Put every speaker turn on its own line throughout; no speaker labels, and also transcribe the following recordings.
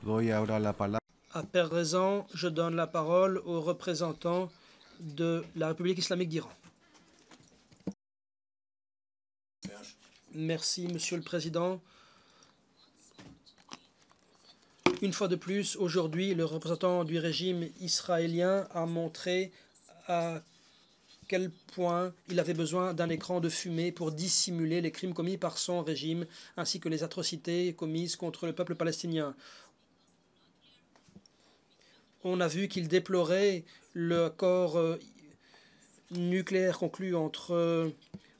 Voy ahora la palabra.
À présent, je donne la parole au représentant de la République islamique d'Iran. Merci, Monsieur le Président. Une fois de plus, aujourd'hui, le représentant du régime israélien a montré à quel point il avait besoin d'un écran de fumée pour dissimuler les crimes commis par son régime, ainsi que les atrocités commises contre le peuple palestinien. On a vu qu'il déplorait l'accord nucléaire conclu entre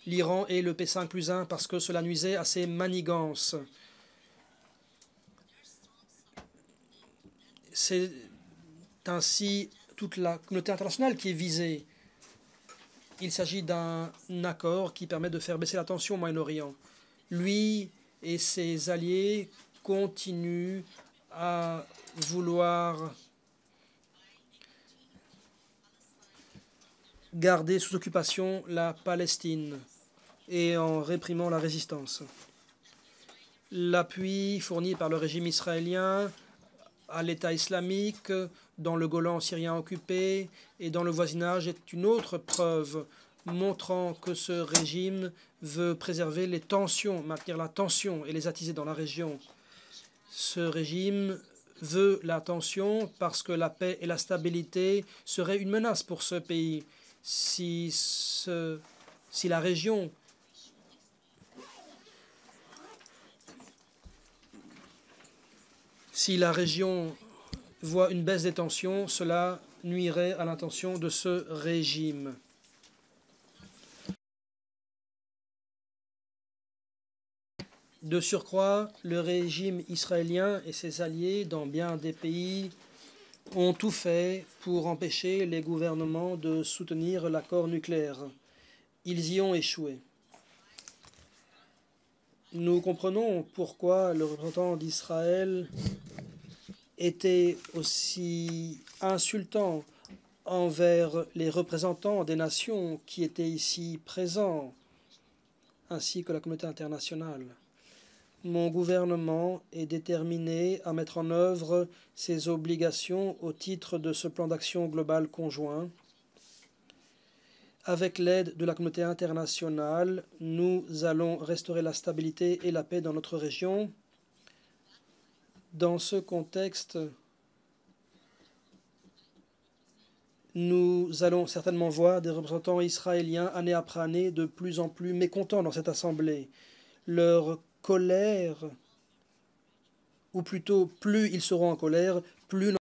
l'Iran et le P5+1 parce que cela nuisait à ses manigances. C'est ainsi toute la communauté internationale qui est visée. Il s'agit d'un accord qui permet de faire baisser la tension au Moyen-Orient. Lui et ses alliés continuent à vouloir garder sous occupation la Palestine et en réprimant la résistance. L'appui fourni par le régime israélien à l'État islamique dans le Golan syrien occupé et dans le voisinage est une autre preuve montrant que ce régime veut préserver les tensions, maintenir la tension et les attiser dans la région. Ce régime veut la tension parce que la paix et la stabilité seraient une menace pour ce pays. Si la région voit une baisse des tensions, cela nuirait à l'intention de ce régime. De surcroît, le régime israélien et ses alliés dans bien des pays ont tout fait pour empêcher les gouvernements de soutenir l'accord nucléaire. Ils y ont échoué. Nous comprenons pourquoi le représentant d'Israël était aussi insultant envers les représentants des nations qui étaient ici présents, ainsi que la communauté internationale. Mon gouvernement est déterminé à mettre en œuvre ses obligations au titre de ce plan d'action global conjoint. Avec l'aide de la communauté internationale, nous allons restaurer la stabilité et la paix dans notre région. Dans ce contexte, nous allons certainement voir des représentants israéliens année après année de plus en plus mécontents dans cette assemblée. Leur colère, ou plutôt plus ils seront en colère, plus